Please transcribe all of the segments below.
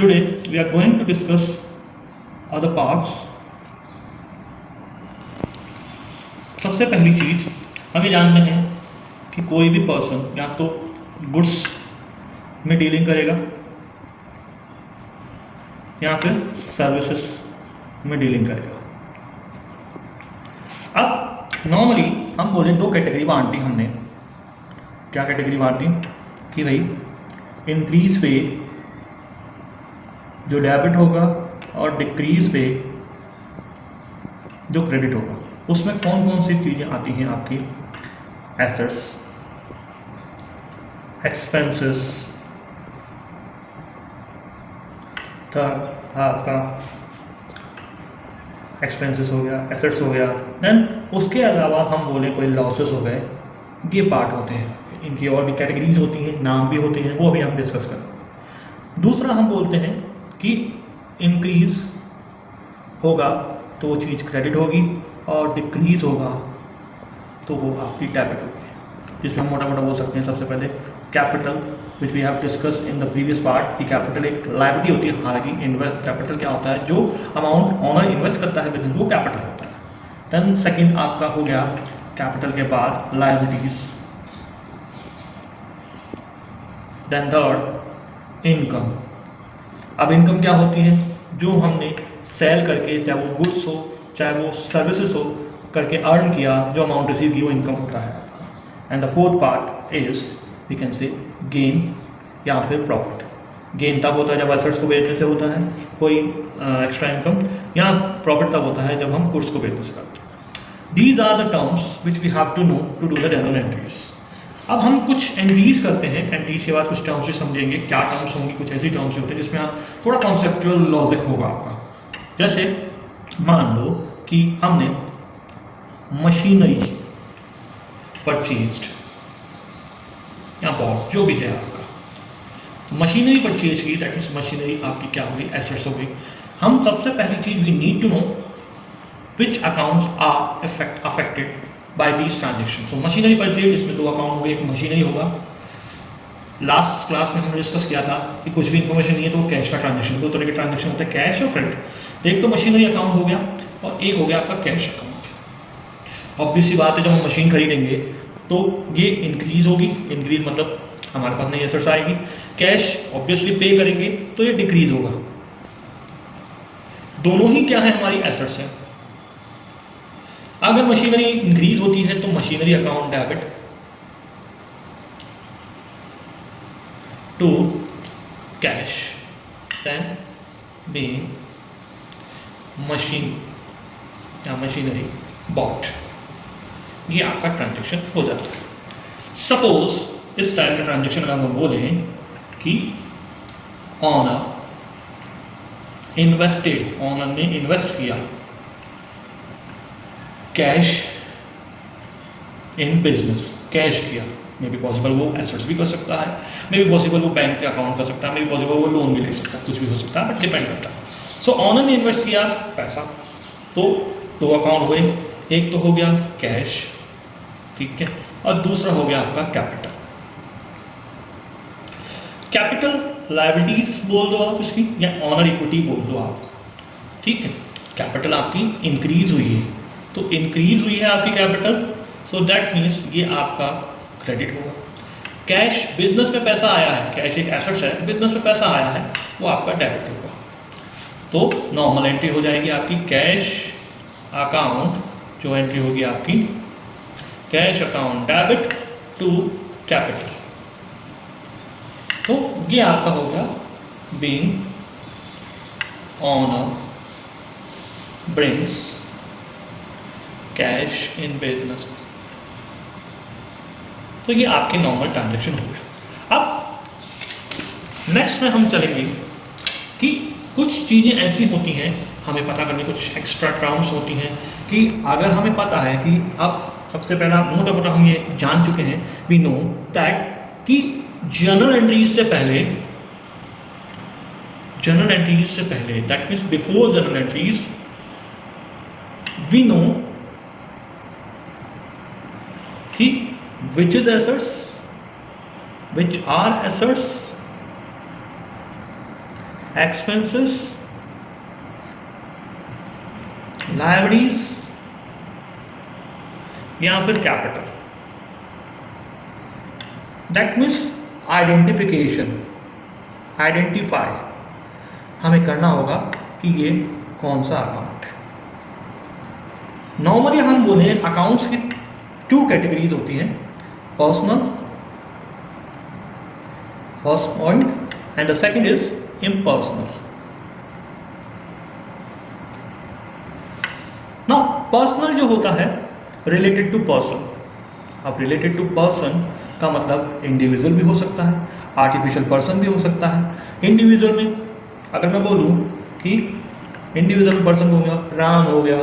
Today we are going to discuss other parts. सबसे पहली चीज हमें जानना है कि कोई भी पर्सन या तो गुड्स में डीलिंग करेगा या फिर सर्विसेज में डीलिंग करेगा। अब नॉर्मली हम बोले दो कैटेगरी बांटी हमने। क्या कैटेगरी बांटी कि भाई इंक्रीज पे जो डेबिट होगा और डिक्रीज पे जो क्रेडिट होगा, उसमें कौन कौन सी चीज़ें आती हैं आपकी? एसेट्स, एक्सपेंसेस, आपका एक्सपेंसेस हो गया, एसेट्स हो गया। देन उसके अलावा हम बोले कोई लॉसेस हो गए, ये पार्ट होते हैं। इनकी और भी कैटेगरीज होती हैं, नाम भी होते हैं, वो अभी हम डिस्कस करें। दूसरा हम बोलते हैं कि इंक्रीज होगा तो वो चीज़ क्रेडिट होगी और डिक्रीज होगा तो वो आपकी डेबिट होगी, जिसमें हम मोटा मोटा बोल सकते हैं। सबसे पहले capital, which we have discuss in the previous part, कि कैपिटल एक लायबिलिटी होती है। हालांकि इन्वेस्ट कैपिटल क्या होता है? जो अमाउंट ऑनर इन्वेस्ट करता है बिजनेस, वो कैपिटल होता है। देन सेकेंड आपका हो गया कैपिटल के बाद लायबिलिटीज। Then third income. अब इनकम क्या होती है? जो हमने सेल करके, चाहे वो गुड्स हो चाहे वो सर्विसेज हो, करके अर्न किया, जो अमाउंट रिसीव की, वो इनकम होता है आपका। And the fourth part is we can say gain या फिर प्रॉफिट। गेन तब होता है जब एसेट्स को बेचने से होता है कोई एक्स्ट्रा इनकम, या प्रॉफिट तब होता है जब हम गुड्स को बेचने से करते हैं। These are the terms which we have to know to do the journal entries. अब हम कुछ एंट्रीज करते हैं, एंट्रीज के बाद कुछ टर्म्स भी समझेंगे। क्या टर्म्स होंगी? कुछ ऐसी टर्म्स होते हैं जिसमें आप थोड़ा कॉन्सेप्चुअल लॉजिक होगा आपका। जैसे मान लो कि हमने मशीनरी परचेज्ड या बॉट, जो भी है आपका, मशीनरी परचेज की, दैट मीन्स मशीनरी आपकी क्या होगी? एसेट्स होगी। हम सबसे पहली चीज we need to know which accounts are affected by these transaction. So machinery purchase, इसमें दो अकाउंट होंगे, एक मशीनरी होगा। लास्ट क्लास में हमने डिस्कस किया था कि कुछ भी इन्फॉर्मेशन नहीं है तो वो कैश का ट्रांजेक्शन, दो तरह के ट्रांजेक्शन होते हैं, कैश और क्रेडिट। एक तो मशीनरी अकाउंट हो गया और एक हो गया आपका कैश अकाउंट। ऑब्वियस सी बात है, जब हम मशीन खरीदेंगे तो ये इंक्रीज होगी। इंक्रीज मतलब हमारे पास नई एसेट्स आएगी। कैश ऑब्वियसली पे करेंगे तो ये डिक्रीज होगा। दोनों ही क्या है? हमारी एसेट्स हैं। अगर मशीनरी इंक्रीज होती है तो machinery account debit to cash, then being machine या मशीनरी बॉट, ये आपका ट्रांजेक्शन हो जाता है। सपोज इस टाइप का ट्रांजेक्शन अगर हम बोले कि ऑनर इन्वेस्टेड, ऑनर ने इन्वेस्ट किया कैश इन बिजनेस, कैश किया। मे बी पॉसिबल वो एसेट्स भी कर सकता है, मे बी पॉसिबल वो बैंक के अकाउंट कर सकता है, मे बी पॉसिबल वो लोन भी ले सकता है, कुछ भी हो सकता है, बट डिपेंड करता है। सो ऑनर ने इन्वेस्ट किया पैसा, तो दो अकाउंट हुए, एक तो हो गया कैश, ठीक है, और दूसरा हो गया आपका कैपिटल। कैपिटल लायबिलिटीज बोल दो आप इसकी, या ऑनर इक्विटी बोल दो आप, ठीक है। कैपिटल आपकी इंक्रीज हुई है, तो इंक्रीज हुई है आपकी कैपिटल, सो दैट मीन्स ये आपका क्रेडिट होगा। कैश, बिजनेस में पैसा आया है, कैश एक एसेट्स है, बिजनेस में पैसा आया है, वो आपका डेबिट होगा। तो नॉर्मल एंट्री हो जाएगी आपकी कैश अकाउंट, जो एंट्री होगी आपकी cash account debit to capital. तो ये आपका हो गया being owner brings cash in business. तो ये आपके नॉर्मल ट्रांजेक्शन हो गया। अब नेक्स्ट में हम चलेंगे कि कुछ चीज़ें ऐसी होती हैं हमें पता करनी, कुछ एक्स्ट्रा टर्म्स होती हैं कि अगर हमें पता है कि अब सबसे पहला मोटा मोटा हम ये जान चुके हैं, वी नो दैट कि जर्नल एंट्रीज से पहले, that means before journal entries, we know कि which is assets, which are assets expenses, liabilities या फिर capital. That means identification, identify हमें करना होगा कि ये कौन सा अकाउंट है। नॉर्मली हम बोले अकाउंट्स की 2 कैटेगरीज होती हैं, personal first point and the second is impersonal. ना पर्सनल जो होता है रिलेटेड टू पर्सन। अब रिलेटेड टू पर्सन का मतलब इंडिविजुअल भी हो सकता है, आर्टिफिशियल पर्सन भी हो सकता है। इंडिविजुअल में अगर मैं बोलूं कि इंडिविजुअल पर्सन हो गया, राम हो गया,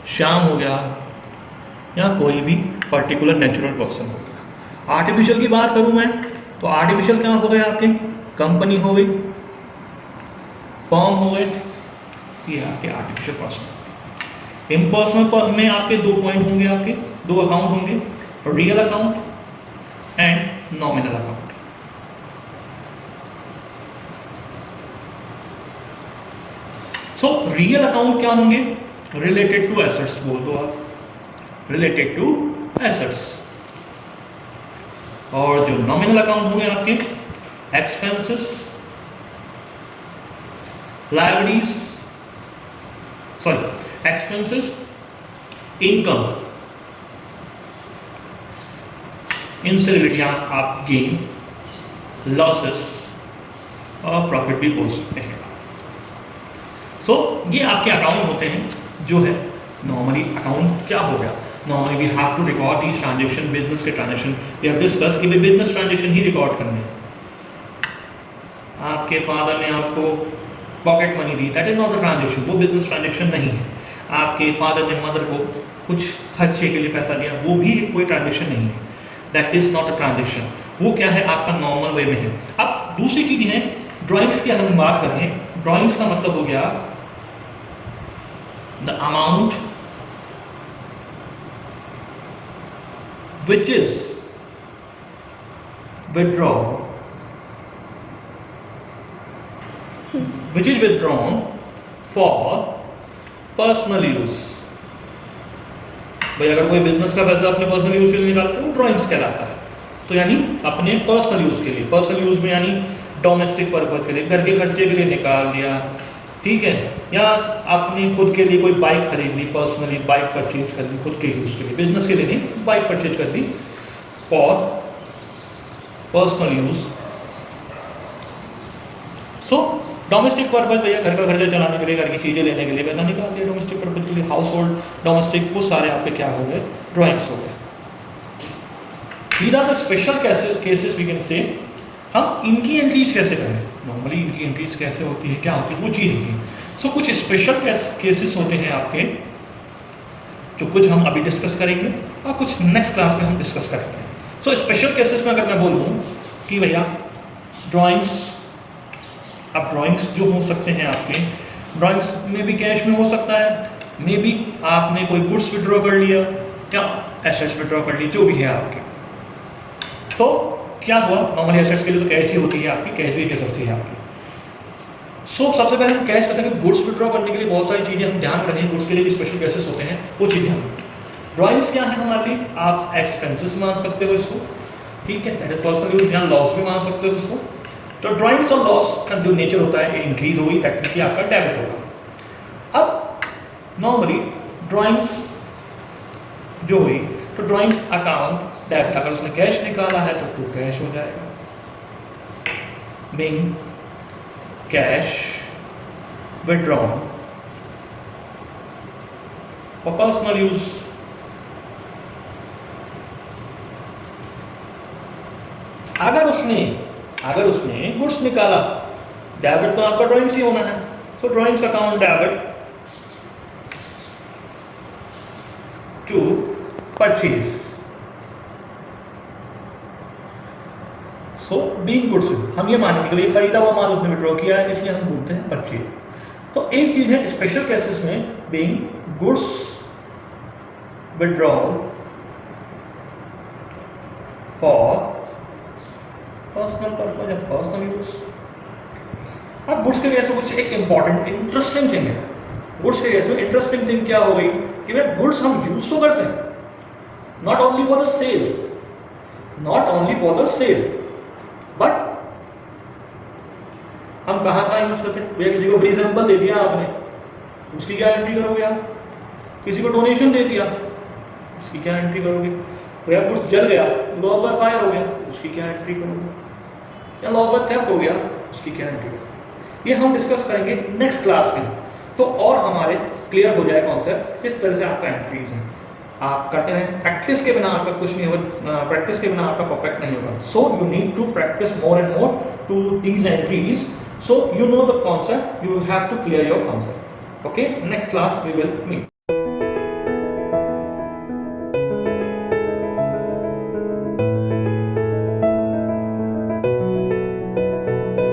श्याम हो गया, या कोई भी पर्टिकुलर नेचुरल पर्सन हो गया। आर्टिफिशियल की बात करूं मैं तो आर्टिफिशियल क्या हो गए आपके, कंपनी हो गई, फर्म हो गए, ये आपके आर्टिफिशियल पर्सन। इम्पर्सनल में आपके 2 पॉइंट होंगे, आपके 2 अकाउंट होंगे, real account and nominal account. So real account क्या होंगे, रिलेटेड टू एसेट्स बोल दो आप, रिलेटेड टू एसेट्स। और जो नॉमिनल अकाउंट होंगे आपके expenses, liabilities, sorry expenses, income, इनसे रिलेटेड आप गेन, लॉसेस और प्रॉफिट भी बोल सकते हैं। सो ये आपके अकाउंट होते हैं जो है नॉर्मली अकाउंट क्या हो गया। Normally we have to record these transaction, business के ट्रांजेक्शन वी हैव डिस्कस कि बिजनेस ट्रांजेक्शन ही रिकॉर्ड करने हैं। आपके फादर ने आपको पॉकेट मनी दी, that is not a transaction, वो बिजनेस ट्रांजेक्शन नहीं है। आपके फादर ने मदर को कुछ खर्चे के लिए पैसा दिया, वो भी कोई ट्रांजेक्शन नहीं है, that is not a transaction. वो क्या है, आपका नॉर्मल वे में है। अब दूसरी चीज है ड्राइंग्स की, अगर हम बात करें, ड्राइंग्स का मतलब हो गया the amount which is withdrawn for personal use। भाई अगर कोई बिजनेस का पैसा अपने पर्सनल यूज के लिए निकालते हैं वो ड्राइंग्स कहलाता है। तो यानी अपने पर्सनल यूज के लिए, पर्सनल यूज में यानी डोमेस्टिक पर्पज के लिए, घर के खर्चे के लिए निकाल दिया, ठीक है, या आपने खुद के लिए कोई बाइक खरीद ली, पर्सनली बाइक परचेज कर ली खुद के यूज के लिए, बिजनेस के लिए नहीं, बाइक परचेज कर ली for personal use. So domestic purpose भैया घर का खर्चा चलाने के लिए, घर की चीजें लेने के लिए पैसा निकाल दिया डोमेस्टिक पर्पज के लिए, हाउस होल्ड डोमेस्टिक, वो सारे आपके क्या हो गए, ड्राइंग्स हो गए। These are the special cases we can say. हम इनकी एंट्रीज कैसे करें, नॉर्मली इनकी एंट्रीज कैसे होती है, क्या होती है, वो चीज़ होती है। सो कुछ स्पेशल केसेस होते हैं आपके, जो कुछ हम अभी डिस्कस करेंगे और कुछ नेक्स्ट क्लास में हम डिस्कस करेंगे। सो स्पेशल केसेस में अगर मैं बोलूँ कि भैया ड्राइंग्स, अब ड्राइंग्स जो हो सकते हैं आपके, ड्राइंग्स में भी कैश में हो सकता है, मे बी आपने कोई गुड्स विड्रॉ कर लिया या एसेट्स विड्रॉ कर ली, जो भी है आपके। सो क्या हुआ, नॉर्मली एसेट्स के लिए तो कैश ही होती है आपकी, कैश भी कैसे है आपकी। सो सबसे पहले हम कैश करते हैं कि गुड्स विड्रॉ करने के लिए बहुत सारी चीज़ें हम ध्यान रखें, गुड्स के लिए भी स्पेशल केसेस होते हैं, वो चीज़ें हम। ड्राइंग्स क्या है हमारे लिए, आप एक्सपेंसेस मान सकते हो इसको, ठीक है, दैट इज पर्सनल यूज, या लॉस भी मान सकते हो इसको। तो ड्राइंग्स और लॉस का जो नेचर होता है इंक्रीज होगी, टेक्निकली आपका डेबिट होगा। अब नॉर्मली ड्राइंग्स जो हुई, तो ड्राइंग्स अकाउंट डेबिट, अगर उसने कैश निकाला है तो टू कैश हो जाएगा, being cash withdrawn for personal use. अगर उसने गुड्स निकाला, डेबिट तो आपका ड्राइंग्स ही होना है, so drawings account debit to purchase. So being goods, हम ये मानेंगे कि खरीदा हुआ माल उसने विड्रॉ किया है, इसलिए हम बोलते हैं परचेज। तो एक चीज है स्पेशल केसेस में, being goods withdrawal for personal purpose या पर्सनल यूज, अब गुड्स के केस में कुछ एक इंपॉर्टेंट इंटरेस्टिंग थिंग है। गुड्स के केस में इंटरेस्टिंग थिंग क्या हो गई कि भाई गुड्स हम यूज तो करते हैं, not only for the sale, not only for the sale, but हम कहाँ यूज करते हैं? भैया किसी को फ्री सैंपल दे दिया आपने, उसकी क्या एंट्री करोगे आप? किसी को डोनेशन दे दिया, उसकी क्या एंट्री करोगे? भैया कुछ जल गया, लॉस बाय फायर हो गया, उसकी क्या एंट्री करोगे? या लॉस बाय थेफ्ट हो गया, उसकी क्या एंट्री करोगे? ये हम डिस्कस करेंगे नेक्स्ट क्लास में, तो और हमारे क्लियर हो जाए कॉन्सेप्ट, इस तरह से आपका एंट्रीज है। आप करते रहें, प्रैक्टिस के बिना आपका कुछ नहीं होगा, प्रैक्टिस के बिना आपका परफेक्ट नहीं होगा। So you need to practise more and more to these entries, so you know the concept, you will have to clear your concept. Okay, next class we will meet.